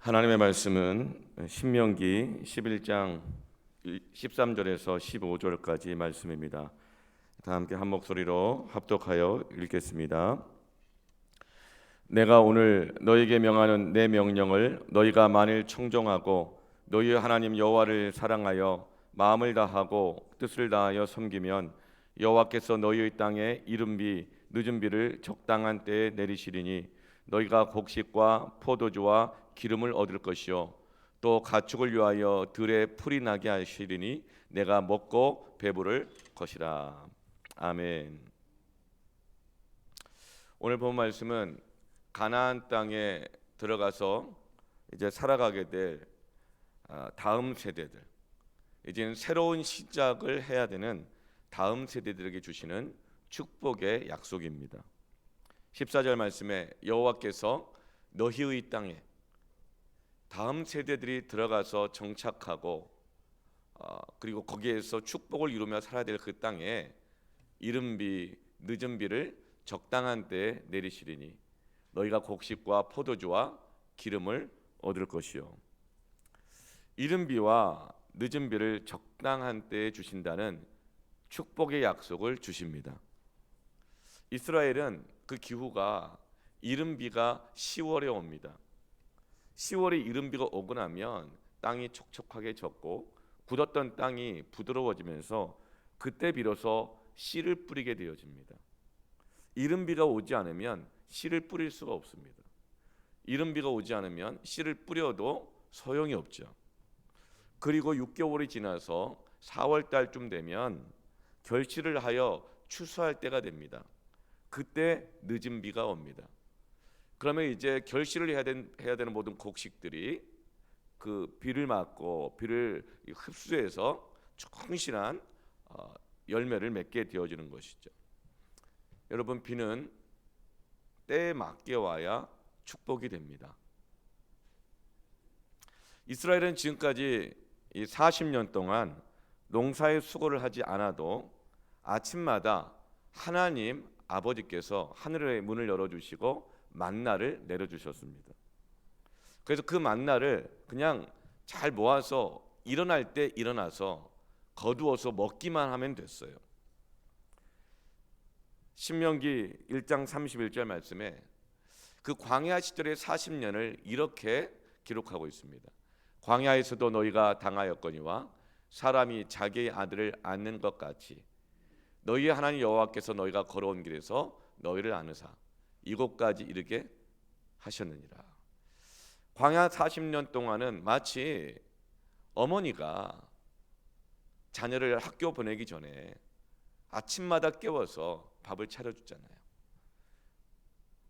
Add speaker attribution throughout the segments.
Speaker 1: 하나님의 말씀은 신명기 11장 13절에서 15절까지 말씀입니다. 다 함께 한 목소리로 합독하여 읽겠습니다. 내가 오늘 너희에게 명하는 내 명령을 너희가 만일 청종하고 너희 하나님 여호와를 사랑하여 마음을 다하고 뜻을 다하여 섬기면 여호와께서 너희의 땅에 이른비 늦은 비를 적당한 때에 내리시리니 너희가 곡식과 포도주와 기름을 얻을 것이요 또 가축을 위하여 들에 풀이 나게 하시리니 내가 먹고 배부를 것이라. 아멘. 오늘 본 말씀은 가나안 땅에 들어가서 이제 살아가게 될 다음 세대들, 이제는 새로운 시작을 해야 되는 다음 세대들에게 주시는 축복의 약속입니다. 14절 말씀에 여호와께서 너희의 땅에, 다음 세대들이 들어가서 정착하고 그리고 거기에서 축복을 이루며 살아야 될 그 땅에 이른 비 늦은 비를 적당한 때에 내리시리니 너희가 곡식과 포도주와 기름을 얻을 것이요. 이른 비와 늦은 비를 적당한 때에 주신다는 축복의 약속을 주십니다. 이스라엘은 그 기후가 이른 비가 10월에 옵니다. 10월에 이른 비가 오고 나면 땅이 촉촉하게 젖고 굳었던 땅이 부드러워지면서 그때 비로소 씨를 뿌리게 되어집니다. 이른 비가 오지 않으면 씨를 뿌릴 수가 없습니다. 이른 비가 오지 않으면 씨를 뿌려도 소용이 없죠. 그리고 6개월이 지나서 4월 달쯤 되면 결실을 하여 추수할 때가 됩니다. 그때 늦은 비가 옵니다. 그러면 이제 결실을 해야 되는 모든 곡식들이 그 비를 맞고 비를 흡수해서 충실한 열매를 맺게 되어지는 것이죠. 여러분, 비는 때에 맞게 와야 축복이 됩니다. 이스라엘은 지금까지 이 40년 동안 농사의 수고를 하지 않아도 아침마다 하나님 아버지께서 하늘의 문을 열어주시고 만나를 내려주셨습니다. 그래서 그 만나를 그냥 잘 모아서 일어날 때 일어나서 거두어서 먹기만 하면 됐어요. 신명기 1장 31절 말씀에 그 광야 시절의 40년을 이렇게 기록하고 있습니다. 광야에서도 너희가 당하였거니와 사람이 자기의 아들을 낳는 것 같이 너희의 하나님 여호와께서 너희가 걸어온 길에서 너희를 안으사 이곳까지 이르게 하셨느니라. 광야 40년 동안은 마치 어머니가 자녀를 학교 보내기 전에 아침마다 깨워서 밥을 차려주잖아요.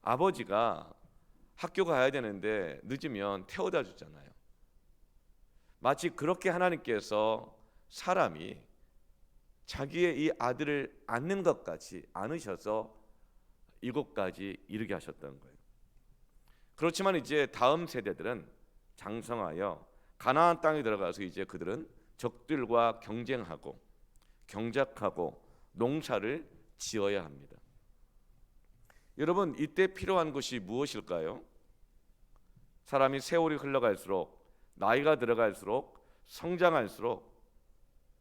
Speaker 1: 아버지가 학교 가야 되는데 늦으면 태워다 주잖아요. 마치 그렇게 하나님께서 사람이 자기의 이 아들을 안는 것 같이 안으셔서 이곳까지 이르게 하셨던 거예요. 그렇지만 이제 다음 세대들은 장성하여 가나안 땅에 들어가서 이제 그들은 적들과 경쟁하고 경작하고 농사를 지어야 합니다. 여러분, 이때 필요한 것이 무엇일까요? 사람이 세월이 흘러갈수록 나이가 들어갈수록 성장할수록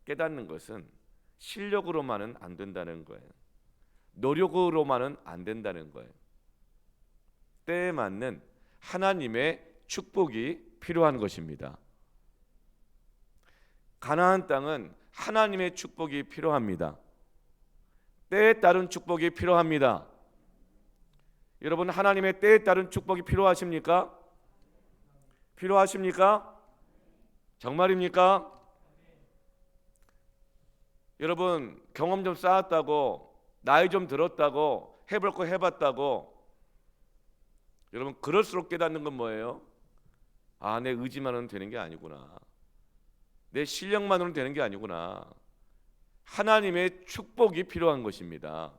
Speaker 1: 깨닫는 것은 실력으로만은 안 된다는 거예요. 노력으로만은 안 된다는 거예요. 때에 맞는 하나님의 축복이 필요한 것입니다. 가나안 땅은 하나님의 축복이 필요합니다. 때에 따른 축복이 필요합니다. 여러분, 하나님의 때에 따른 축복이 필요하십니까? 필요하십니까? 정말입니까? 여러분, 경험 좀 쌓았다고, 나이 좀 들었다고, 해볼 거 해봤다고, 여러분, 그럴수록 깨닫는 건 뭐예요? 아, 내 의지만으로는 되는 게 아니구나. 내 실력만으로는 되는 게 아니구나. 하나님의 축복이 필요한 것입니다.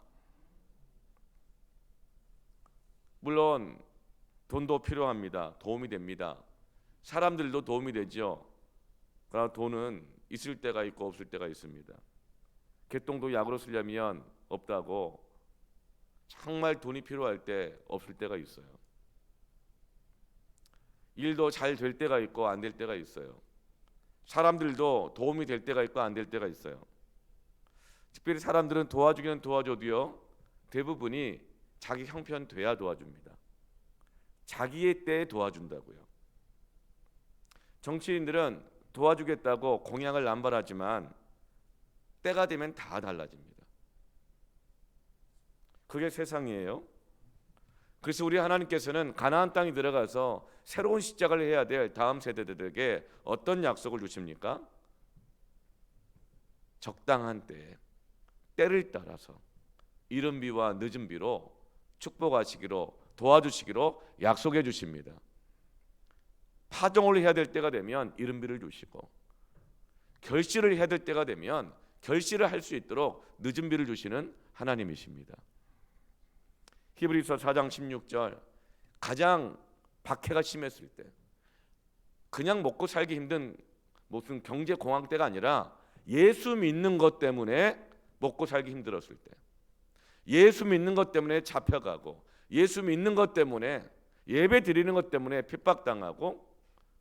Speaker 1: 물론 돈도 필요합니다. 도움이 됩니다. 사람들도 도움이 되죠. 그러나 돈은 있을 때가 있고 없을 때가 있습니다. 개똥도 약으로 쓰려면 없다고, 정말 돈이 필요할 때 없을 때가 있어요. 일도 잘 될 때가 있고 안 될 때가 있어요. 사람들도 도움이 될 때가 있고 안 될 때가 있어요. 특별히 사람들은 도와주기는 도와줘도요, 대부분이 자기 형편 돼야 도와줍니다. 자기의 때에 도와준다고요. 정치인들은 도와주겠다고 공약을 남발하지만 때가 되면 다 달라집니다. 그게 세상이에요. 그래서 우리 하나님께서는 가나안 땅에 들어가서 새로운 시작을 해야 될 다음 세대들에게 어떤 약속을 주십니까? 적당한 때에, 때를 따라서 이른 비와 늦은 비로 축복하시기로, 도와주시기로 약속해 주십니다. 파종을 해야 될 때가 되면 이른 비를 주시고, 결실을 해야 될 때가 되면 결실을 할 수 있도록 늦은 비를 주시는 하나님이십니다. 히브리서 4장 16절, 가장 박해가 심했을 때, 그냥 먹고 살기 힘든 무슨 경제 공황 때가 아니라 예수 믿는 것 때문에 먹고 살기 힘들었을 때, 예수 믿는 것 때문에 잡혀가고, 예수 믿는 것 때문에, 예배 드리는 것 때문에 핍박당하고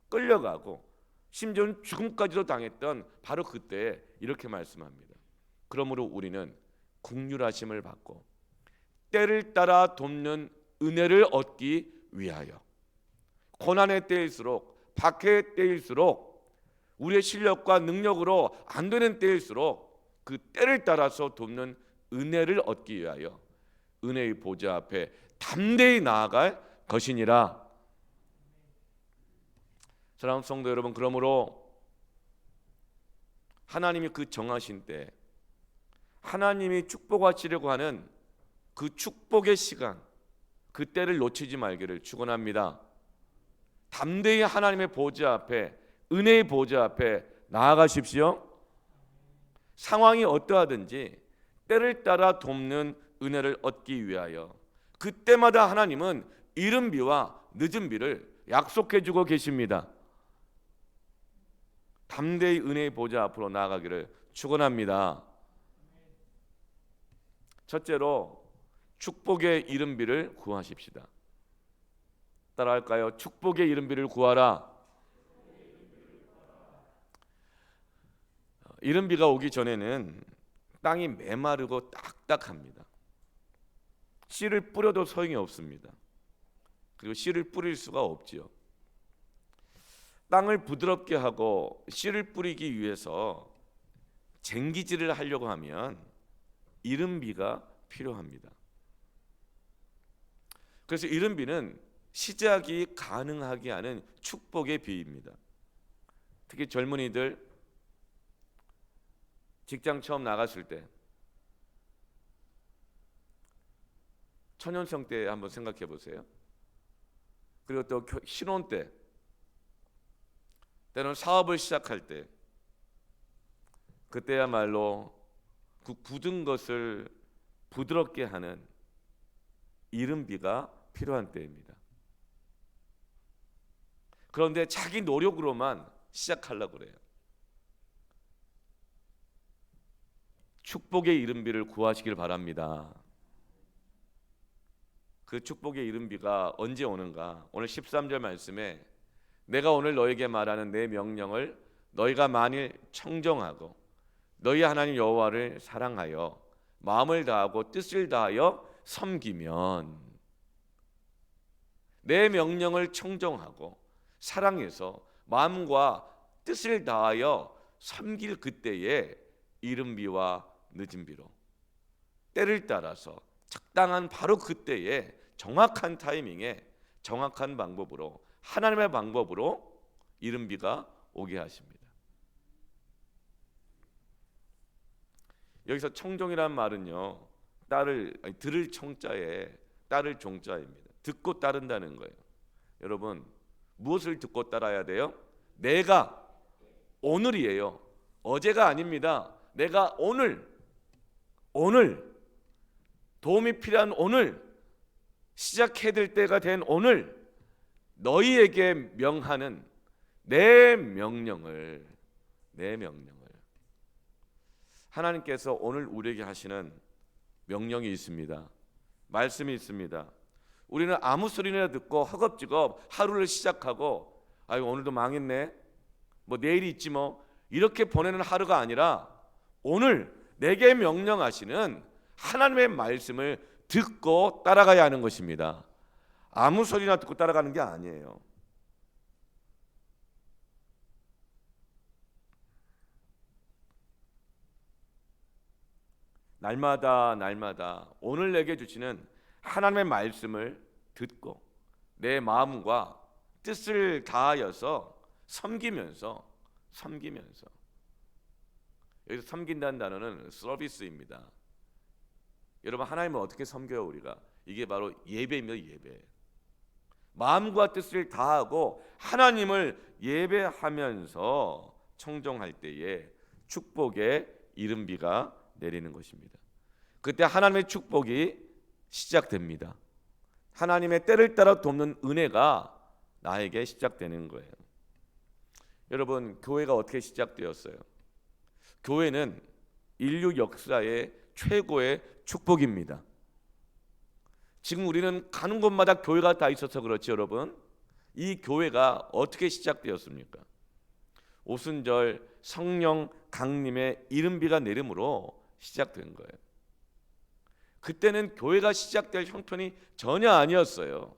Speaker 1: 끌려가고 심지어는 죽음까지도 당했던 바로 그때 이렇게 말씀합니다. 그러므로 우리는 긍휼하심을 받고 때를 따라 돕는 은혜를 얻기 위하여, 고난의 때일수록, 박해의 때일수록, 우리의 실력과 능력으로 안 되는 때일수록 그 때를 따라서 돕는 은혜를 얻기 위하여 은혜의 보좌 앞에 담대히 나아갈 것이니라. 사랑하는 성도 여러분, 그러므로 하나님이 그 정하신 때, 하나님이 축복하시려고 하는 그 축복의 시간, 그 때를 놓치지 말기를 축원합니다. 담대히 하나님의 보좌 앞에, 은혜의 보좌 앞에 나아가십시오. 상황이 어떠하든지 때를 따라 돕는 은혜를 얻기 위하여 그때마다 하나님은 이른 비와 늦은 비를 약속해 주고 계십니다. 담대히 은혜의 보좌 앞으로 나아가기를 축원합니다. 첫째로 축복의 이른 비를 구하십시다. 따라할까요? 축복의 이른 비를 구하라. 이른 비가 오기 전에는 땅이 메마르고 딱딱합니다. 씨를 뿌려도 소용이 없습니다. 그리고 씨를 뿌릴 수가 없지요. 땅을 부드럽게 하고 씨를 뿌리기 위해서 쟁기질을 하려고 하면 이른 비가 필요합니다. 그래서 이른 비는 시작이 가능하게 하는 축복의 비입니다. 특히 젊은이들 직장 처음 나갔을 때, 초년생 때 한번 생각해 보세요. 그리고 또 신혼 때, 때로는 사업을 시작할 때, 그때야말로 그 굳은 것을 부드럽게 하는 이른 비가 필요한 때입니다. 그런데 자기 노력으로만 시작하려고 그래요. 축복의 이른 비를 구하시길 바랍니다. 그 축복의 이른 비가 언제 오는가? 오늘 13절 말씀에 내가 오늘 너에게 말하는 내 명령을 너희가 만일 청정하고 너희 하나님 여호와를 사랑하여 마음을 다하고 뜻을 다하여 섬기면, 내 명령을 청정하고 사랑해서 마음과 뜻을 다하여 섬길 그때에 이른 비와 늦은 비로, 때를 따라서 적당한 바로 그때에 정확한 타이밍에 정확한 방법으로, 하나님의 방법으로 이른 비가 오게 하십니다. 여기서 청종이란 말은요, 들을 청자에 따를 종자입니다. 듣고 따른다는 거예요. 여러분, 무엇을 듣고 따라야 돼요? 내가, 오늘이에요. 어제가 아닙니다. 내가 오늘 도움이 필요한 오늘, 시작해야 될 때가 된 오늘, 너희에게 명하는 내 명령을, 하나님께서 오늘 우리에게 하시는 명령이 있습니다. 말씀이 있습니다. 우리는 아무 소리나 듣고 허겁지겁 하루를 시작하고 아유 오늘도 망했네, 뭐 내일이 있지 뭐, 이렇게 보내는 하루가 아니라 오늘 내게 명령하시는 하나님의 말씀을 듣고 따라가야 하는 것입니다. 아무 소리나 듣고 따라가는 게 아니에요. 날마다 오늘 내게 주시는 하나님의 말씀을 듣고 내 마음과 뜻을 다하여서 섬기면서 여기서 섬긴다는 단어는 서비스입니다. 여러분, 하나님을 어떻게 섬겨요? 우리가 이게 바로 예배입니다. 예배. 마음과 뜻을 다하고 하나님을 예배하면서 청종할 때에 축복의 이른비가 내리는 것입니다. 그때 하나님의 축복이 시작됩니다. 하나님의 때를 따라 돕는 은혜가 나에게 시작되는 거예요. 여러분, 교회가 어떻게 시작되었어요? 교회는 인류 역사의 최고의 축복입니다. 지금 우리는 가는 곳마다 교회가 다 있어서 그렇지 여러분, 이 교회가 어떻게 시작되었습니까? 오순절 성령 강림의 이른비가 내림으로 시작된 거예요. 그때는 교회가 시작될 형편이 전혀 아니었어요.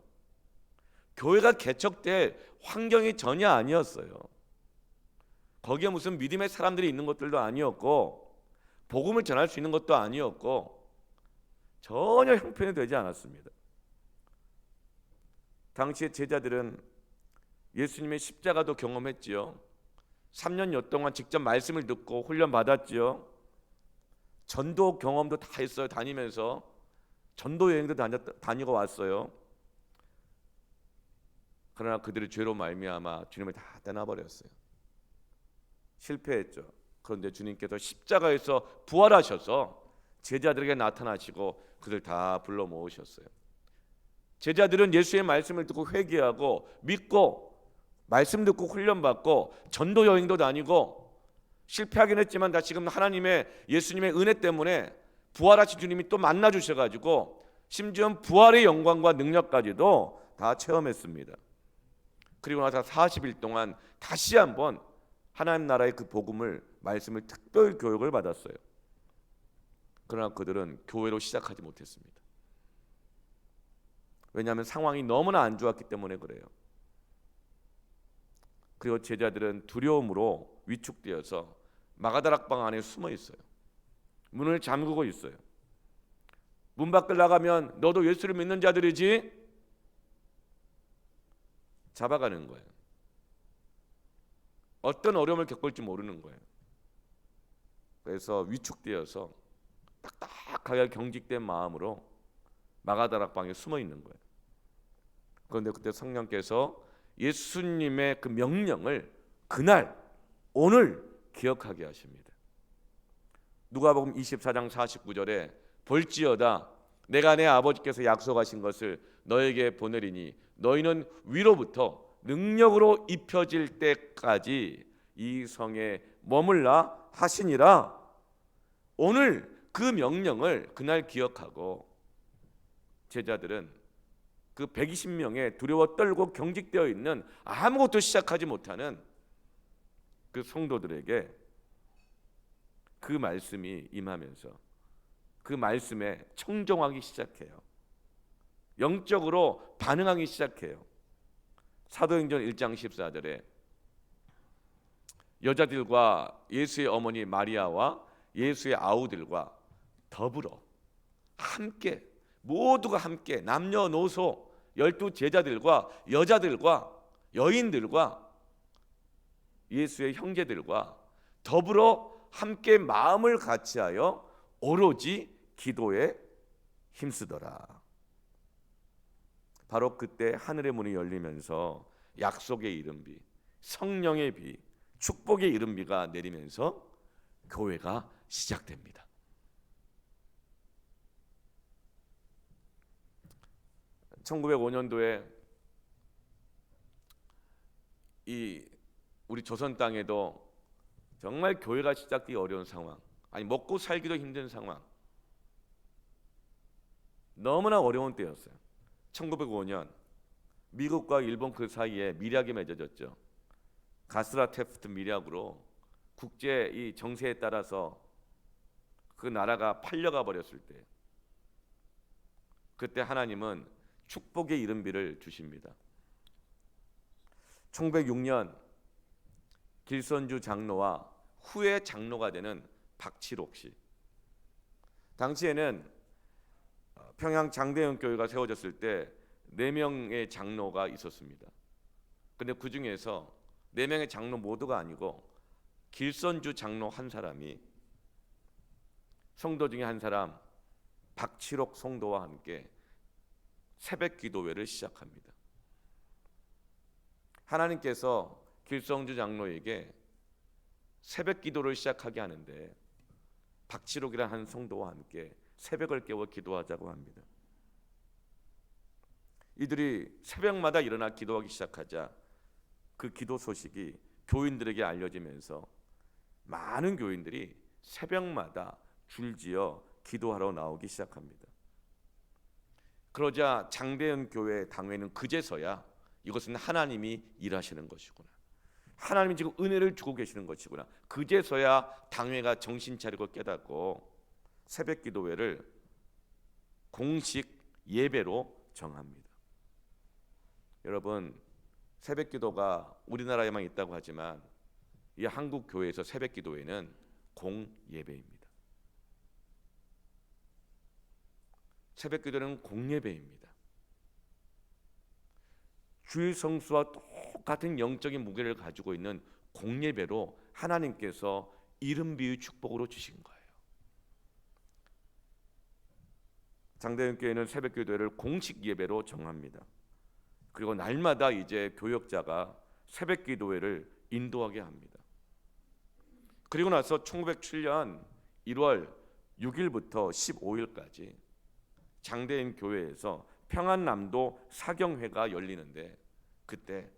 Speaker 1: 교회가 개척될 환경이 전혀 아니었어요. 거기에 무슨 믿음의 사람들이 있는 것들도 아니었고 복음을 전할 수 있는 것도 아니었고 전혀 형편이 되지 않았습니다. 당시의 제자들은 예수님의 십자가도 경험했지요. 3년여 동안 직접 말씀을 듣고 훈련 받았지요. 전도 경험도 다 했어요. 다니면서 전도 여행도 다니고 왔어요. 그러나 그들의 죄로 말미암아 주님을 다 떠나버렸어요. 실패했죠. 그런데 주님께서 십자가에서 부활하셔서 제자들에게 나타나시고 그들 다 불러 모으셨어요. 제자들은 예수의 말씀을 듣고 회개하고 믿고 말씀 듣고 훈련받고 전도 여행도 다니고 실패하긴 했지만 다시금 하나님의 예수님의 은혜 때문에 부활하신 주님이 또 만나 주셔가지고 심지어 부활의 영광과 능력까지도 다 체험했습니다. 그리고 나서 40일 동안 다시 한번 하나님 나라의 그 복음을 말씀을 특별 교육을 받았어요. 그러나 그들은 교회로 시작하지 못했습니다. 왜냐하면 상황이 너무나 안 좋았기 때문에 그래요. 그리고 제자들은 두려움으로 위축되어서 마가다락방 안에 숨어 있어요. 문을 잠그고 있어요. 문 밖을 나가면 너도 예수를 믿는 자들이지? 잡아가는 거예요. 어떤 어려움을 겪을지 모르는 거예요. 그래서 위축되어서 딱딱하게 경직된 마음으로 마가다락방에 숨어 있는 거예요. 그런데 그때 성령께서 예수님의 그 명령을 그날 오늘 기억하게 하십니다. 누가복음 24장 49절에 볼지어다 내가 내 아버지께서 약속하신 것을 너에게 보내리니 너희는 위로부터 능력으로 입혀질 때까지 이 성에 머물라 하시니라. 오늘 그 명령을 그날 기억하고 제자들은 그 120명의 두려워 떨고 경직되어 있는 아무것도 시작하지 못하는 그 성도들에게 그 말씀이 임하면서 그 말씀에 청종하기 시작해요. 영적으로 반응하기 시작해요. 사도행전 1장 14절에 여자들과 예수의 어머니 마리아와 예수의 아우들과 더불어 함께 모두가 함께 남녀노소 12제자들과 여자들과 여인들과 예수의 형제들과 더불어 함께 마음을 같이하여 오로지 기도에 힘쓰더라. 바로 그때 하늘의 문이 열리면서 약속의 이른비, 성령의 비, 축복의 이른비가 내리면서 교회가 시작됩니다. (1905년도에) 이 우리 조선 땅에도 정말 교회가 시작되기 어려운 상황, 아니 먹고 살기도 힘든 상황, 너무나 어려운 때였어요. 1905년 미국과 일본 그 사이에 밀약이 맺어졌죠. 가스라 테프트 밀약으로 국제 이 정세에 따라서 그 나라가 팔려가 버렸을 때, 그때 하나님은 축복의 이른비를 주십니다. 1906년 길선주 장로와 후에 장로가 되는 박칠옥 씨. 당시에는 평양 장대현 교회가 세워졌을 때 4명의 장로가 있었습니다. 근데 그 중에서 4명의 장로 모두가 아니고 길선주 장로 한 사람이 성도 중에 한 사람 박칠옥 성도와 함께 새벽 기도회를 시작합니다. 하나님께서 길선주 장로에게 새벽 기도를 시작하게 하는데 박칠옥이라는 한 성도와 함께 새벽을 깨워 기도하자고 합니다. 이들이 새벽마다 일어나 기도하기 시작하자 그 기도 소식이 교인들에게 알려지면서 많은 교인들이 새벽마다 줄지어 기도하러 나오기 시작합니다. 그러자 장대현 교회 당회는 그제서야 이것은 하나님이 일하시는 것이구나, 하나님이 지금 은혜를 주고 계시는 것이구나, 그제서야 당회가 정신 차리고 깨닫고 새벽 기도회를 공식 예배로 정합니다. 여러분, 새벽 기도가 우리나라에만 있다고 하지만 이 한국 교회에서 새벽 기도회는 공예배입니다. 새벽 기도는 공예배입니다. 주일 성수와 똑같은 영적인 무게를 가지고 있는 공예배로 하나님께서 이른비의 축복으로 주신 거예요. 장대현 교회는 새벽 기도회를 공식 예배로 정합니다. 그리고 날마다 이제 교역자가 새벽 기도회를 인도하게 합니다. 그리고 나서 1907년 1월 6일부터 15일까지 장대현 교회에서 평안남도 사경회가 열리는데, 그때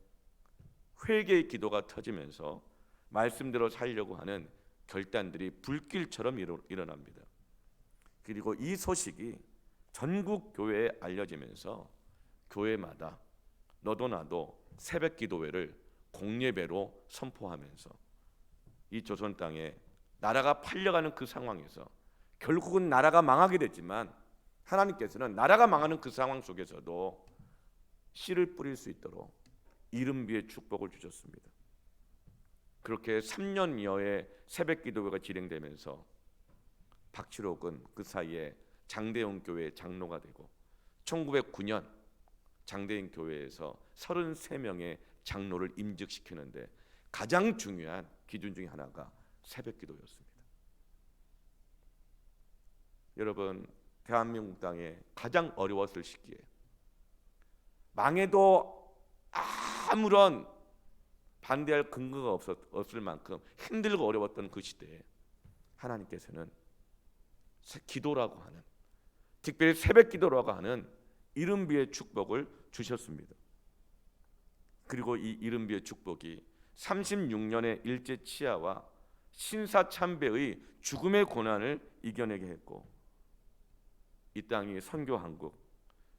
Speaker 1: 회개의 기도가 터지면서 말씀대로 살려고 하는 결단들이 불길처럼 일어납니다. 그리고 이 소식이 전국 교회에 알려지면서 교회마다 너도 나도 새벽 기도회를 공예배로 선포하면서 이 조선 땅에 나라가 팔려가는 그 상황에서 결국은 나라가 망하게 됐지만 하나님께서는 나라가 망하는 그 상황 속에서도 씨를 뿌릴 수 있도록 이른비의 축복을 주셨습니다. 그렇게 3년여의 새벽 기도회가 진행되면서 박칠옥은 그 사이에 장대현 교회 장로가 되고 1909년 장대현 교회에서 33명의 장로를 임직시키는데 가장 중요한 기준 중에 하나가 새벽 기도였습니다. 여러분, 대한민국 땅에 가장 어려웠을 시기에 망해도 아무런 반대할 근거가 없을 만큼 힘들고 어려웠던 그 시대에 하나님께서는 기도라고 하는, 특별히 새벽 기도라고 하는 이른비의 축복을 주셨습니다. 그리고 이 이른비의 축복이 36년의 일제 치하와 신사참배의 죽음의 고난을 이겨내게 했고 이 땅이 선교한국,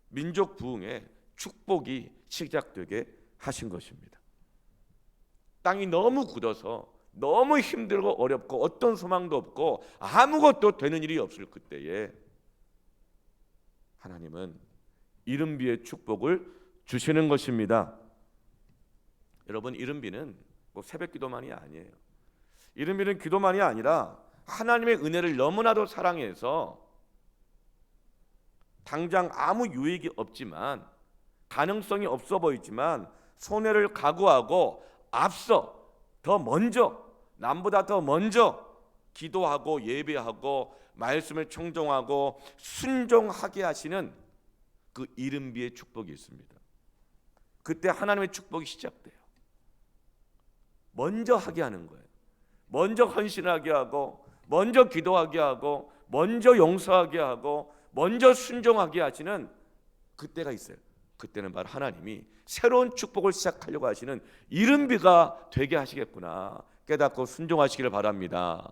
Speaker 1: 민족 부흥의 축복이 시작되게 하신 것입니다. 땅이 너무 굳어서 너무 힘들고 어렵고 어떤 소망도 없고 아무것도 되는 일이 없을 그때에 하나님은 이른비의 축복을 주시는 것입니다. 여러분, 이른비는 뭐 새벽 기도만이 아니에요. 이른비는 기도만이 아니라 하나님의 은혜를 너무나도 사랑해서 당장 아무 유익이 없지만, 가능성이 없어 보이지만 손해를 각오하고 앞서 더 먼저, 남보다 더 먼저 기도하고 예배하고 말씀을 청종하고 순종하게 하시는 그 이른비의 축복이 있습니다. 그때 하나님의 축복이 시작돼요. 먼저 하게 하는 거예요. 먼저 헌신하게 하고, 먼저 기도하게 하고, 먼저 용서하게 하고, 먼저 순종하게 하시는 그때가 있어요. 그때는 바로 하나님이 새로운 축복을 시작하려고 하시는 이른비가 되게 하시겠구나 깨닫고 순종하시기를 바랍니다.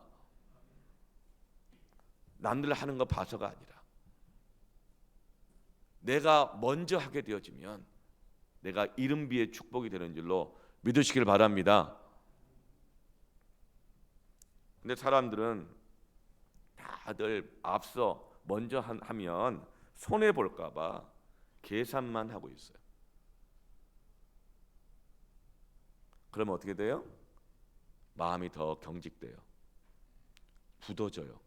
Speaker 1: 남들 하는 거 봐서가 아니라 내가 먼저 하게 되어지면 내가 이른비의 축복이 되는 줄로 믿으시길 바랍니다. 근데 사람들은 다들 앞서 먼저 하면 손해 볼까 봐 계산만 하고 있어요. 그러면 어떻게 돼요? 마음이 더 경직돼요. 굳어져요.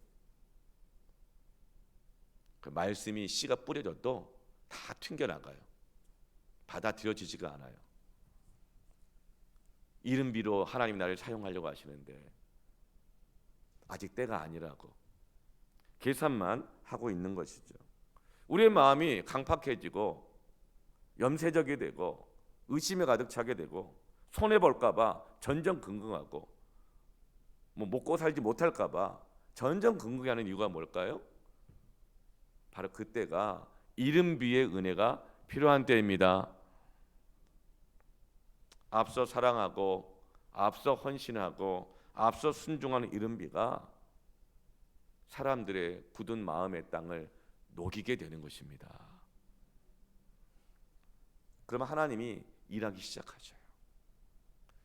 Speaker 1: 그 말씀이 씨가 뿌려져도 다 튕겨나가요. 받아들여지지가 않아요. 이른비로 하나님 나를 사용하려고 하시는데 아직 때가 아니라고 계산만 하고 있는 것이죠. 우리의 마음이 강팍해지고 염세적이 되고 의심에 가득 차게 되고 손해볼까 봐 전전긍긍하고 먹고 살지 못할까 봐 전전긍긍하는 이유가 뭘까요? 바로 그때가 이른비의 은혜가 필요한 때입니다. 앞서 사랑하고 앞서 헌신하고 앞서 순종하는 이른비가 사람들의 굳은 마음의 땅을 녹이게 되는 것입니다. 그러면 하나님이 일하기 시작하죠.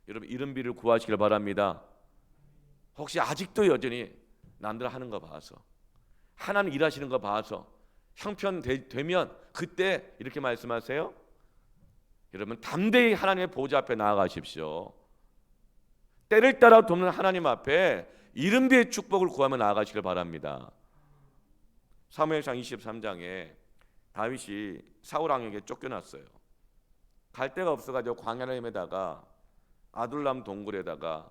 Speaker 1: 여러분 이른비를 구하시길 바랍니다. 혹시 아직도 여전히 남들 하는 거 봐서 하나님 일하시는 거 봐서 형편되면 그때 이렇게 말씀하세요. 여러분 담대히 하나님의 보좌 앞에 나아가십시오. 때를 따라 돕는 하나님 앞에 이른비의 축복을 구하며 나아가시길 바랍니다. 사무엘상 23장에 다윗이 사울 왕에게 쫓겨났어요. 갈 데가 없어가지고 광야를 헤매다가 아둘람 동굴에다가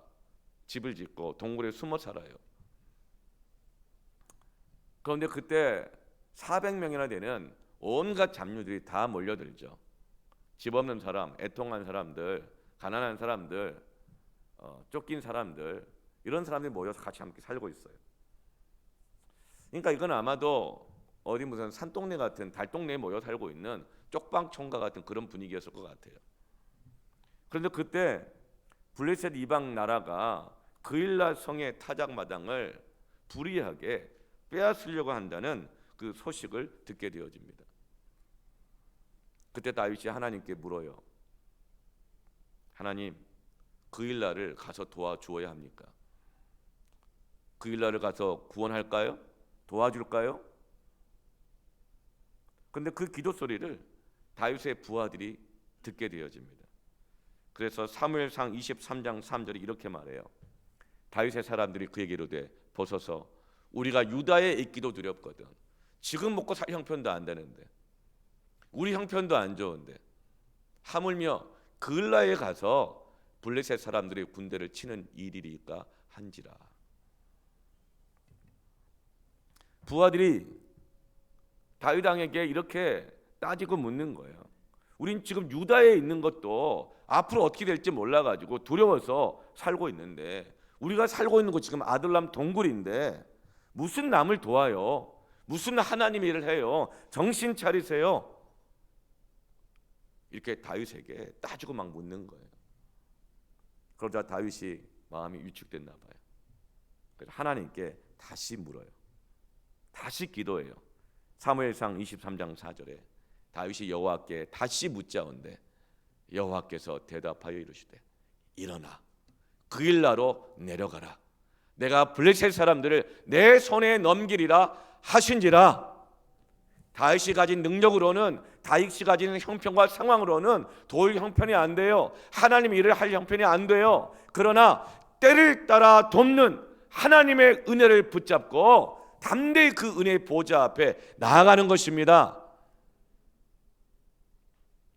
Speaker 1: 집을 짓고 동굴에 숨어 살아요. 그런데 그때 400명이나 되는 온갖 잡류들이 다 몰려들죠. 집 없는 사람, 애통한 사람들, 가난한 사람들, 쫓긴 사람들, 이런 사람들이 모여서 같이 함께 살고 있어요. 그러니까 이건 아마도 어디 무슨 산동네 같은 달동네에 모여 살고 있는 쪽방촌과 같은 그런 분위기였을 것 같아요. 그런데 그때 블레셋 이방 나라가 그일라 성의 타작마당을 불의하게 빼앗으려고 한다는 그 소식을 듣게 되어집니다. 그때 다윗이 하나님께 물어요. 하나님, 그일라를 가서 도와주어야 합니까? 그일라를 가서 구원할까요? 도와줄까요? 근데 그 기도 소리를 다윗의 부하들이 듣게 되어집니다. 그래서 사무엘상 23장 3절이 이렇게 말해요. 다윗의 사람들이 그에게 이르되 보소서 우리가 유다에 있기도 두렵거든. 지금 먹고 살 형편도 안 되는데 우리 형편도 안 좋은데 하물며 그을라에 가서 블레셋 사람들의 군대를 치는 일이리까 한지라. 부하들이 다윗 왕에게 이렇게 따지고 묻는 거예요. 우린 지금 유다에 있는 것도 앞으로 어떻게 될지 몰라가지고 두려워서 살고 있는데 우리가 살고 있는 곳 지금 아둘람 동굴인데 무슨 남을 도와요? 무슨 하나님 일을 해요? 정신 차리세요. 이렇게 다윗에게 따지고 막 묻는 거예요. 그러자 다윗이 마음이 위축됐나 봐요. 그래서 하나님께 다시 물어요. 다시 기도해요. 사무엘상 23장 4절에 다윗이 여호와께 다시 묻자온데 여호와께서 대답하여 이르시되 일어나 그일라로 내려가라. 내가 블레셋 사람들을 내 손에 넘기리라 하신지라. 다윗이 가진 능력으로는 다윗이 가진 형편과 상황으로는 도울 형편이 안 돼요. 하나님 일을 할 형편이 안 돼요. 그러나 때를 따라 돕는 하나님의 은혜를 붙잡고 담대히 그 은혜의 보좌 앞에 나아가는 것입니다.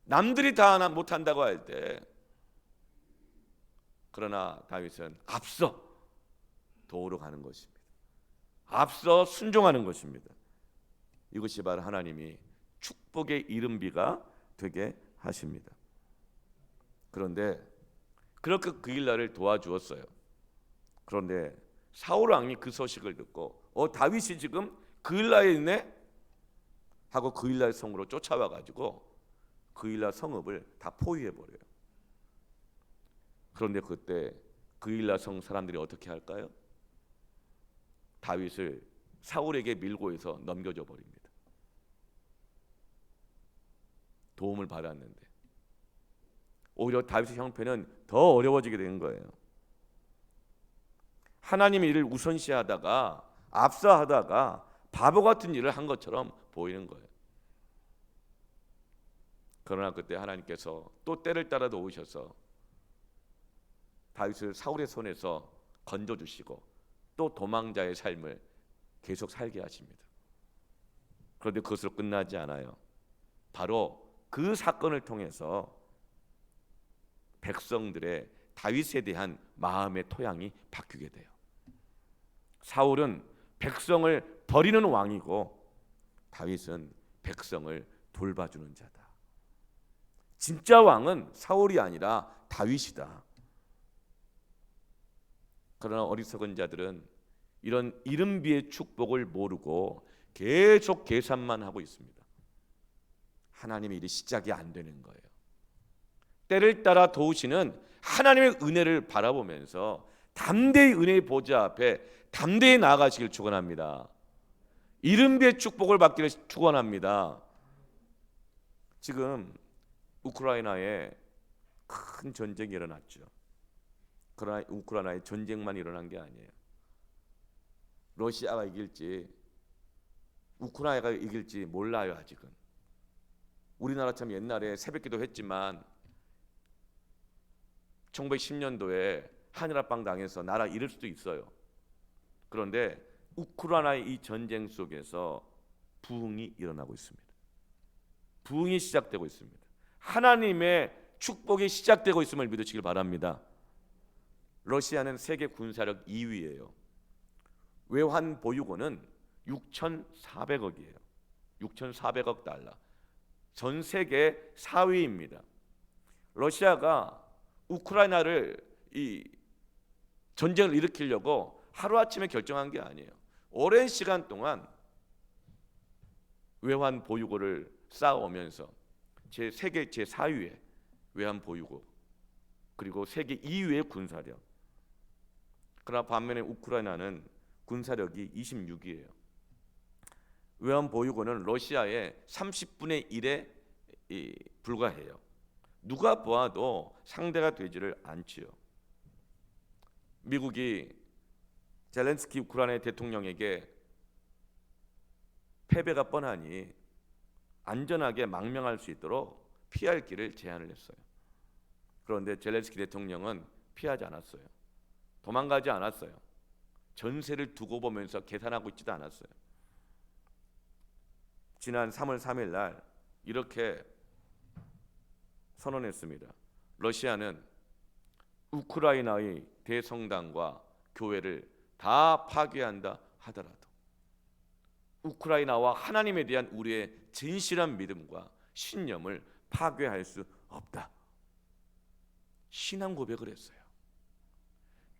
Speaker 1: 남들이 다 못한다고 할 때 그러나 다윗은 앞서 도우러 가는 것입니다. 앞서 순종하는 것입니다. 이것이 바로 하나님이 축복의 이른비가 되게 하십니다. 그런데 그렇게 그일라를 도와주었어요. 그런데 사울 왕이 그 소식을 듣고 다윗이 지금 그일라에 있네? 하고 그일라 성으로 쫓아와 가지고 그일라 성읍을 다 포위해 버려요. 그런데 그때 그일라 성 사람들이 어떻게 할까요? 다윗을 사울에게 밀고 해서 넘겨줘 버립니다. 도움을 받았는데 오히려 다윗의 형편은 더 어려워지게 된 거예요. 하나님의 일을 우선시하다가 압사하다가 바보 같은 일을 한 것처럼 보이는 거예요. 그러나 그때 하나님께서 또 때를 따라 놓으셔서 다윗을 사울의 손에서 건져주시고 또 도망자의 삶을 계속 살게 하십니다. 그런데 그것으로 끝나지 않아요. 바로 그 사건을 통해서 백성들의 다윗에 대한 마음의 토양이 바뀌게 돼요. 사울은 백성을 버리는 왕이고 다윗은 백성을 돌봐주는 자다. 진짜 왕은 사울이 아니라 다윗이다. 그러나 어리석은 자들은 이런 이른비의 축복을 모르고 계속 계산만 하고 있습니다. 하나님의 일이 시작이 안 되는 거예요. 때를 따라 도우시는 하나님의 은혜를 바라보면서 담대히 은혜의 보좌 앞에 담대히 나아가시길 축원합니다. 이른비의 축복을 받기를 축원합니다. 지금 우크라이나에 큰 전쟁이 일어났죠. 그러나 우크라이나에 전쟁만 일어난 게 아니에요. 러시아가 이길지 우크라이나가 이길지 몰라요. 아직은. 우리나라 참 옛날에 새벽기도 했지만 1910년도에 한일합방 당해서 나라 잃을 수도 있어요. 그런데 우크라이나의 이 전쟁 속에서 부흥이 일어나고 있습니다. 부흥이 시작되고 있습니다. 하나님의 축복이 시작되고 있음을 믿으시길 바랍니다. 러시아는 세계 군사력 2위예요. 외환 보유고는 6,400억이에요. 6,400억 달러. 전 세계 4위입니다. 러시아가 우크라이나를 이 전쟁을 일으키려고 하루아침에 결정한 게 아니에요. 오랜 시간 동안 외환 보유고를 쌓아오면서 세계 제4위의 외환 보유고 그리고 세계 2위의 군사력. 그러나 반면에 우크라이나는 군사력이 26위예요. 외환 보유고는 러시아의 30분의 1에 불과해요. 누가 보아도 상대가 되지를 않지요. 미국이 젤렌스키 우크라이나 대통령에게 패배가 뻔하니 안전하게 망명할 수 있도록 피할 길을 제안을 했어요. 그런데 젤렌스키 대통령은 피하지 않았어요. 도망가지 않았어요. 전세를 두고 보면서 계산하고 있지도 않았어요. 지난 3월 3일 날 이렇게 선언했습니다. 러시아는 우크라이나의 대성당과 교회를 다 파괴한다 하더라도 우크라이나와 하나님에 대한 우리의 진실한 믿음과 신념을 파괴할 수 없다. 신앙 고백을 했어요.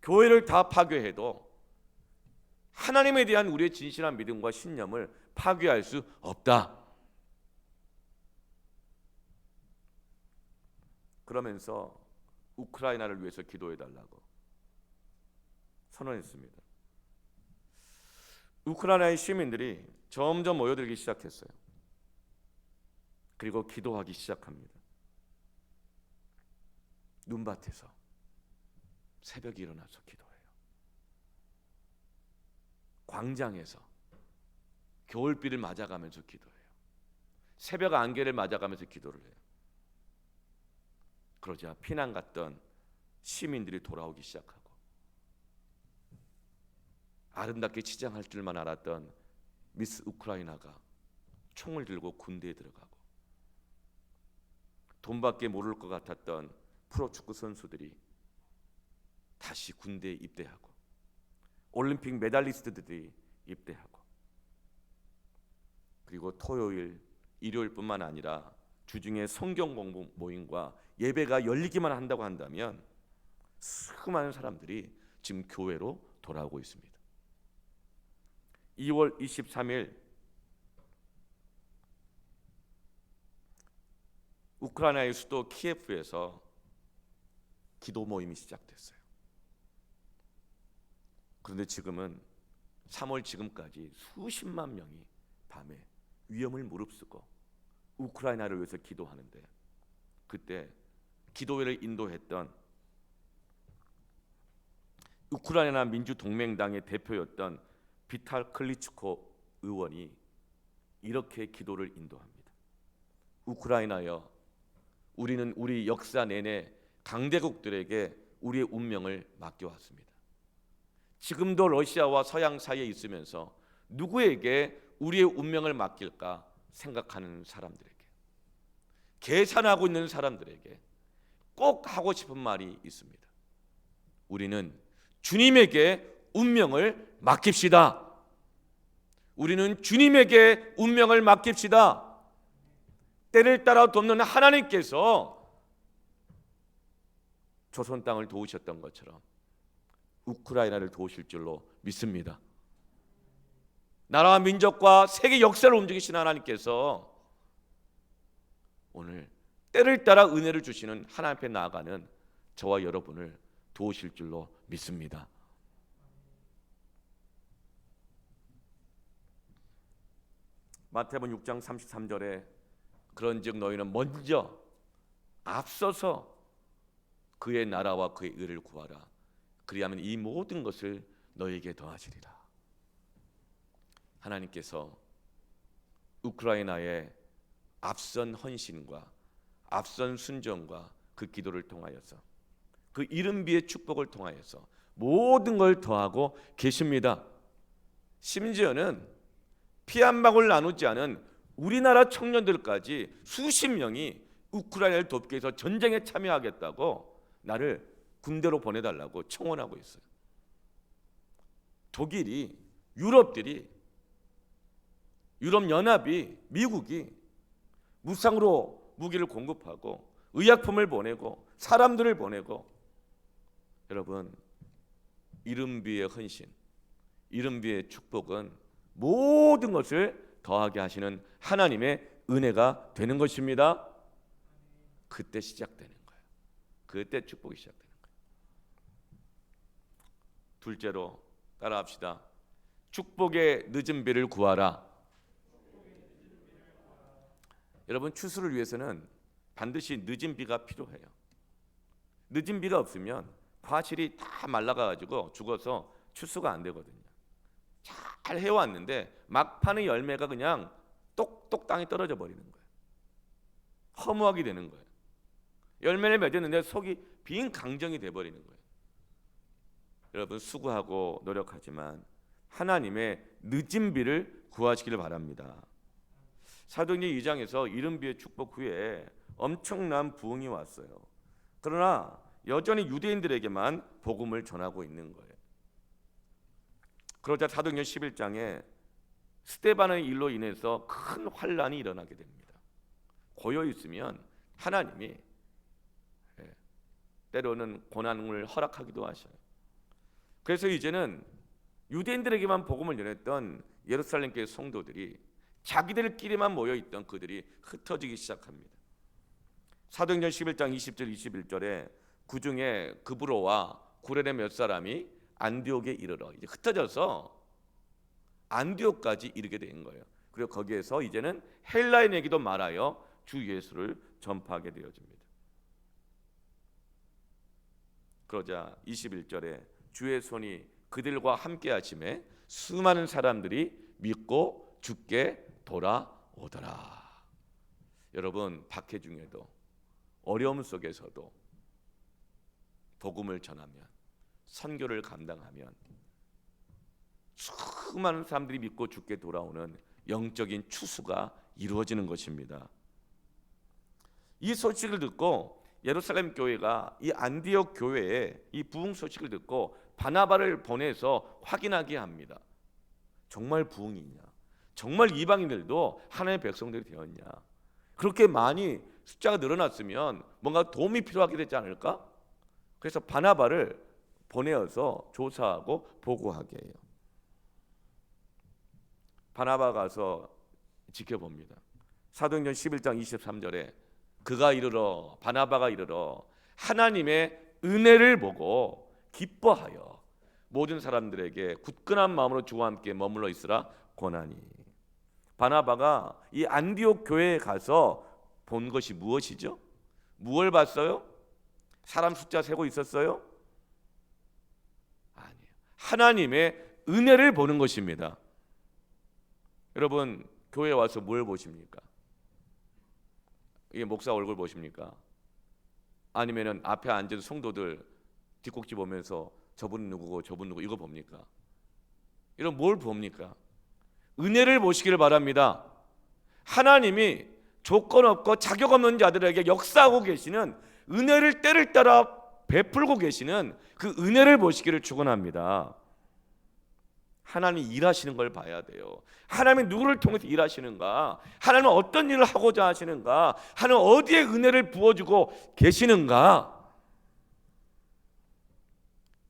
Speaker 1: 교회를 다 파괴해도 하나님에 대한 우리의 진실한 믿음과 신념을 파괴할 수 없다. 그러면서 우크라이나를 위해서 기도해달라고 선언했습니다. 우크라이나의 시민들이 점점 모여들기 시작했어요. 그리고 기도하기 시작합니다. 눈밭에서 새벽에 일어나서 기도해요. 광장에서 겨울비를 맞아가면서 기도해요. 새벽 안개를 맞아가면서 기도를 해요. 그러자 피난 갔던 시민들이 돌아오기 시작하고 아름답게 치장할 줄만 알았던 미스 우크라이나가 총을 들고 군대에 들어가고 돈밖에 모를 것 같았던 프로축구 선수들이 다시 군대에 입대하고 올림픽 메달리스트들이 입대하고 그리고 토요일, 일요일뿐만 아니라 주중에 성경 공부 모임과 예배가 열리기만 한다고 한다면 수많은 사람들이 지금 교회로 돌아오고 있습니다. 2월 23일 우크라이나의 수도 키예프에서 기도 모임이 시작됐어요. 그런데 지금은 3월 지금까지 수십만 명이 밤에 위험을 무릅쓰고 우크라이나를 위해서 기도하는데 그때 기도회를 인도했던 우크라이나 민주동맹당의 대표였던 비탈 클리츠코 의원이 이렇게 기도를 인도합니다. 우크라이나여, 우리는 우리 역사 내내 강대국들에게 우리의 운명을 맡겨왔습니다. 지금도 러시아와 서양 사이에 있으면서 누구에게 우리의 운명을 맡길까 생각하는 사람들에게, 계산하고 있는 사람들에게 꼭 하고 싶은 말이 있습니다. 우리는 주님에게 운명을 맡깁시다. 우리는 주님에게 운명을 맡깁시다. 때를 따라 돕는 하나님께서 조선 땅을 도우셨던 것처럼 우크라이나를 도우실 줄로 믿습니다. 나라와 민족과 세계 역사를 움직이신 하나님께서 오늘 때를 따라 은혜를 주시는 하나님 앞에 나아가는 저와 여러분을 도우실 줄로 믿습니다. 마태복음 6장 33절에 그런즉 너희는 먼저 앞서서 그의 나라와 그의 의를 구하라. 그리하면 이 모든 것을 너희에게 더하시리라. 하나님께서 우크라이나의 앞선 헌신과 앞선 순종과 그 기도를 통하여서 그 이른비의 축복을 통하여서 모든 걸 더하고 계십니다. 심지어는 피 한 방울 나누지 않은 우리나라 청년들까지 수십 명이 우크라이나를 돕기 위해서 전쟁에 참여하겠다고 나를 군대로 보내달라고 청원하고 있어요. 독일이, 유럽연합이, 미국이 무상으로 무기를 공급하고 의약품을 보내고 사람들을 보내고, 여러분, 이른비의 헌신, 이른비의 축복은 모든 것을 더하게 하시는 하나님의 은혜가 되는 것입니다. 그때 시작되는 거예요. 그때 축복이 시작되는 거예요. 둘째로 따라합시다. 축복의 늦은 비를 구하라. 여러분, 추수를 위해서는 반드시 늦은 비가 필요해요. 늦은 비가 없으면 과실이 다 말라가지고 죽어서 추수가 안 되거든요. 잘 해왔는데 막판의 열매가 그냥 똑똑 땅에 떨어져 버리는 거예요. 허무하게 되는 거예요. 열매를 맺었는데 속이 빈 강정이 돼버리는 거예요. 여러분, 수고하고 노력하지만 하나님의 늦은 비를 구하시기를 바랍니다. 사도행전 2장에서 이른비의 축복 후에 엄청난 부흥이 왔어요. 그러나 여전히 유대인들에게만 복음을 전하고 있는 거예요. 그러자 사도행전 11장에 스데반의 일로 인해서 큰 환란이 일어나게 됩니다. 고여 있으면 하나님이 때로는 고난을 허락하기도 하셔요. 그래서 이제는 유대인들에게만 복음을 전했던 예루살렘 교회 성도들이 자기들끼리만 모여있던 그들이 흩어지기 시작합니다. 사도행전 11장 20절 21절에 그중에 그브로와 구레네 몇 사람이 안디옥에 이르러 이제 흩어져서 안디옥까지 이르게 된 거예요. 그리고 거기에서 이제는 헬라인에게도 말하여 주 예수를 전파하게 되어집니다. 그러자 21절에 주의 손이 그들과 함께 하심에 수많은 사람들이 믿고 주께 돌아오더라. 여러분, 박해 중에도 어려움 속에서도 복음을 전하면, 선교를 감당하면 수많은 사람들이 믿고 주께 돌아오는 영적인 추수가 이루어지는 것입니다. 이 소식을 듣고 예루살렘 교회가 이 안디옥 교회에 이 부흥 소식을 듣고 바나바를 보내서 확인하게 합니다. 정말 부흥이 있냐? 정말 이방인들도 하나님의 백성들이 되었냐? 그렇게 많이 숫자가 늘어났으면 뭔가 도움이 필요하게 되지 않을까? 그래서 바나바를 보내어서 조사하고 보고하게 해요. 바나바가 가서 지켜봅니다. 사도행전 11장 23절에 바나바가 이르러 하나님의 은혜를 보고 기뻐하여 모든 사람들에게 굳건한 마음으로 주와 함께 머물러 있으라 권하니. 바나바가 이 안디옥 교회에 가서 본 것이 무엇이죠? 무엇을 봤어요? 사람 숫자 세고 있었어요? 아니에요. 하나님의 은혜를 보는 것입니다. 여러분, 교회에 와서 뭘 보십니까? 이게 목사 얼굴 보십니까? 아니면은 앞에 앉은 성도들 뒷꼭지 보면서 저분 누구고 저분 누구 이거 봅니까? 이런 뭘 봅니까? 은혜를 보시기를 바랍니다. 하나님이 조건 없고 자격 없는 자들에게 역사하고 계시는 은혜를 때를 따라 베풀고 계시는 그 은혜를 보시기를 축원합니다. 하나님이 일하시는 걸 봐야 돼요. 하나님이 누구를 통해서 일하시는가? 하나님은 어떤 일을 하고자 하시는가? 하나님은 어디에 은혜를 부어주고 계시는가?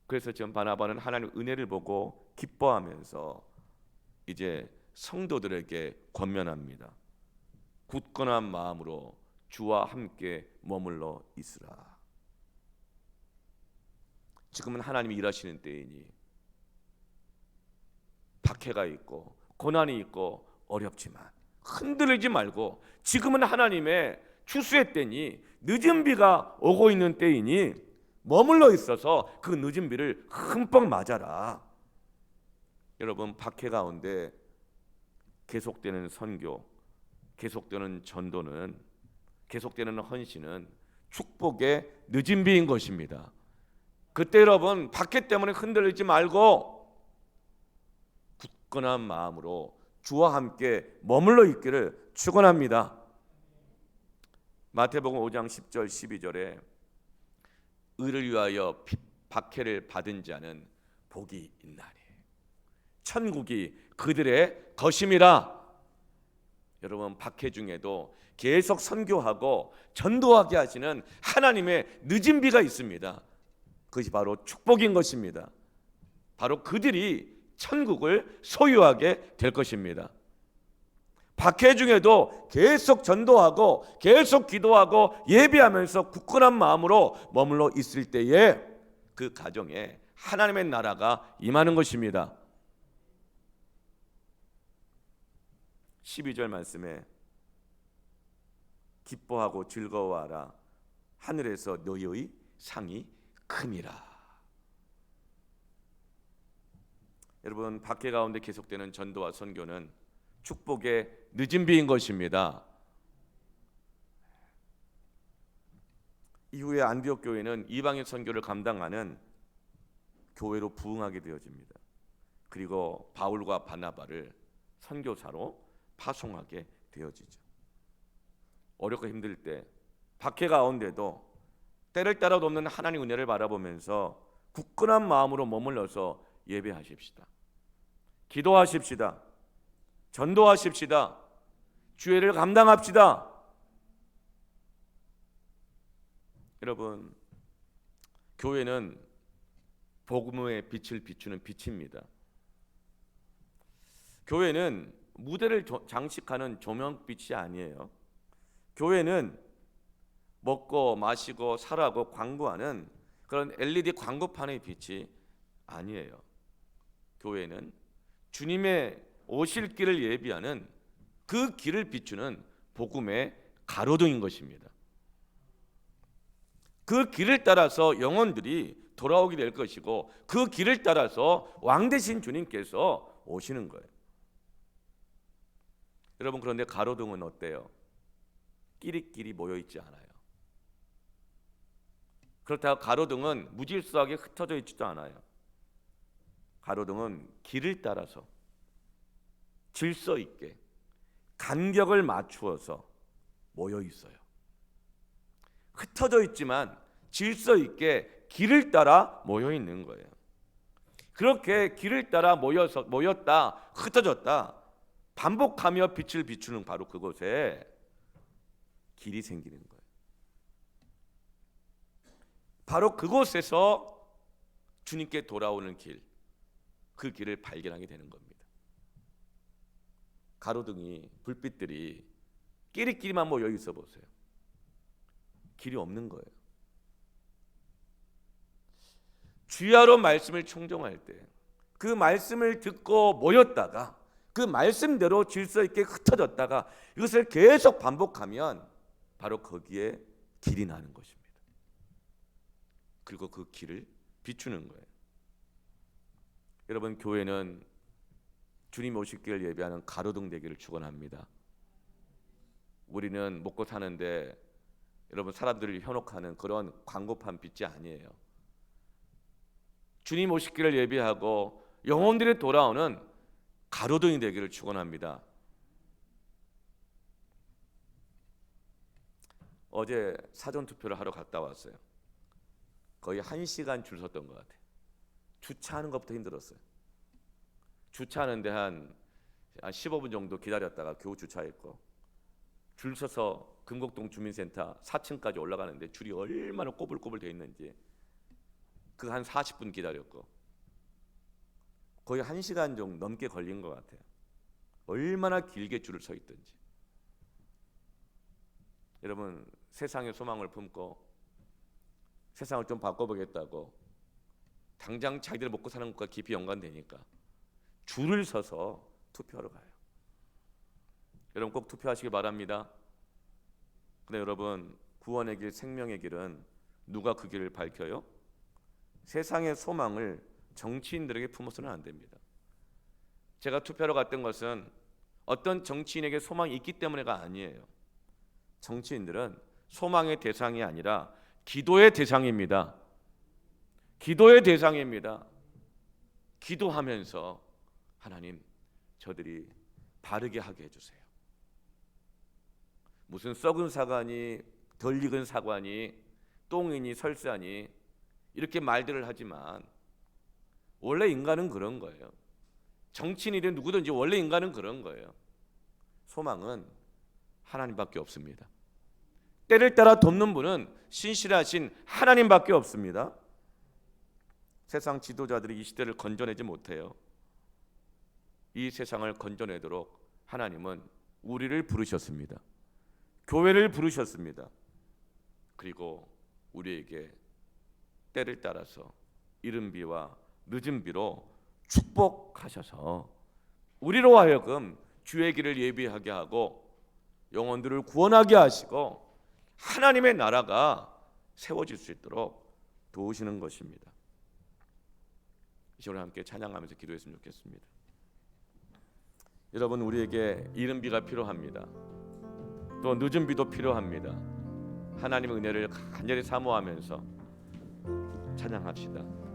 Speaker 1: 그래서 지금 바나바는 하나님의 은혜를 보고 기뻐하면서 이제 성도들에게 권면합니다. 굳건한 마음으로 주와 함께 머물러 있으라. 지금은 하나님이 일하시는 때이니 박해가 있고 고난이 있고 어렵지만 흔들리지 말고 지금은 하나님의 추수의 때니 늦은 비가 오고 있는 때이니 머물러 있어서 그 늦은 비를 흠뻑 맞아라. 여러분, 박해 가운데 계속되는 선교, 계속되는 전도는, 계속되는 헌신은 축복의 늦은 비인 것입니다. 그때 여러분 박해 때문에 흔들리지 말고 굳건한 마음으로 주와 함께 머물러 있기를 축원합니다. 마태복음 5장 10절 12절에 의를 위하여 박해를 받은 자는 복이 있나니 천국이 그들의 것임이라. 여러분, 박해 중에도 계속 선교하고 전도하게 하시는 하나님의 늦은 비가 있습니다. 그것이 바로 축복인 것입니다. 바로 그들이 천국을 소유하게 될 것입니다. 박해 중에도 계속 전도하고 계속 기도하고 예배하면서 굳건한 마음으로 머물러 있을 때에 그 가정에 하나님의 나라가 임하는 것입니다. 12절 말씀에 기뻐하고 즐거워하라. 하늘에서 너희의 상이 큼이라. 여러분, 박해 가운데 계속되는 전도와 선교는 축복의 늦은 비인 것입니다. 이후에 안디옥 교회는 이방인 선교를 감당하는 교회로 부흥하게 되어집니다. 그리고 바울과 바나바를 선교사로 파송하게 되어지죠. 어렵고 힘들 때 박해 가운데도 때를 따라 돕는 하나님의 은혜를 바라보면서 굳건한 마음으로 머물러서 예배하십시다. 기도하십시다. 전도하십시다. 주의를 감당합시다. 여러분, 교회는 복음의 빛을 비추는 빛입니다. 교회는 무대를 장식하는 조명빛이 아니에요. 교회는 먹고 마시고 살라고 광고하는 그런 LED 광고판의 빛이 아니에요. 교회는 주님의 오실 길을 예비하는 그 길을 비추는 복음의 가로등인 것입니다. 그 길을 따라서 영혼들이 돌아오게 될 것이고 그 길을 따라서 왕 되신 주님께서 오시는 거예요. 여러분, 그런데 가로등은 어때요? 끼리끼리 모여있지 않아요. 그렇다고 가로등은 무질서하게 흩어져 있지도 않아요. 가로등은 길을 따라서 질서 있게 간격을 맞추어서 모여 있어요. 흩어져 있지만 질서 있게 길을 따라 모여 있는 거예요. 그렇게 길을 따라 모였다 흩어졌다 반복하며 빛을 비추는 바로 그곳에 길이 생기는 거예요. 바로 그곳에서 주님께 돌아오는 길, 그 길을 발견하게 되는 겁니다. 가로등이, 불빛들이 끼리끼리만 모여 있어 보세요. 길이 없는 거예요. 주야로 말씀을 청종할 때 그 말씀을 듣고 모였다가 그 말씀대로 질서 있게 흩어졌다가 이것을 계속 반복하면 바로 거기에 길이 나는 것입니다. 그리고 그 길을 비추는 거예요. 여러분, 교회는 주님 오실 길을 예배하는 가로등 되기를 축원합니다. 우리는 먹고 사는데 여러분 사람들을 현혹하는 그런 광고판 빚이 아니에요. 주님 오실 길을 예배하고 영혼들이 돌아오는 가로등이 되기를 축원합니다. 어제 사전 투표를 하러 갔다 왔어요. 거의 1시간 줄 섰던 것 같아요. 주차하는 것부터 힘들었어요. 주차하는데 한 15분 정도 기다렸다가 겨우 주차했고, 줄 서서 금곡동 주민센터 4층까지 올라가는데 줄이 얼마나 꼬불꼬불 돼 있는지 그 한 40분 기다렸고, 거의 1시간 정도 넘게 걸린 것 같아요. 얼마나 길게 줄을 서 있든지. 여러분, 세상의 소망을 품고 세상을 좀 바꿔보겠다고 당장 자기들 먹고 사는 것과 깊이 연관되니까 줄을 서서 투표하러 가요. 여러분 꼭 투표하시기 바랍니다. 근데 여러분, 구원의 길, 생명의 길은 누가 그 길을 밝혀요? 세상의 소망을 정치인들에게 품어서는 안 됩니다. 제가 투표하러 갔던 것은 어떤 정치인에게 소망이 있기 때문에가 아니에요. 정치인들은 소망의 대상이 아니라 기도의 대상입니다. 기도의 대상입니다. 기도하면서 하나님, 저들이 바르게 하게 해주세요. 무슨 썩은 사과니 덜 익은 사과니 똥이니 설사니 이렇게 말들을 하지만 원래 인간은 그런 거예요. 정치인이든 누구든지 원래 인간은 그런 거예요. 소망은 하나님밖에 없습니다. 때를 따라 돕는 분은 신실하신 하나님밖에 없습니다. 세상 지도자들이 이 시대를 건져내지 못해요. 이 세상을 건져내도록 하나님은 우리를 부르셨습니다. 교회를 부르셨습니다. 그리고 우리에게 때를 따라서 이른 비와 늦은 비로 축복하셔서 우리로 하여금 주의 길을 예비하게 하고 영혼들을 구원하게 하시고 하나님의 나라가 세워질 수 있도록 도우시는 것입니다. 이 시간에 함께 찬양하면서 기도했으면 좋겠습니다. 여러분, 우리에게 이른 비가 필요합니다. 또 늦은 비도 필요합니다. 하나님의 은혜를 간절히 사모하면서 찬양합시다.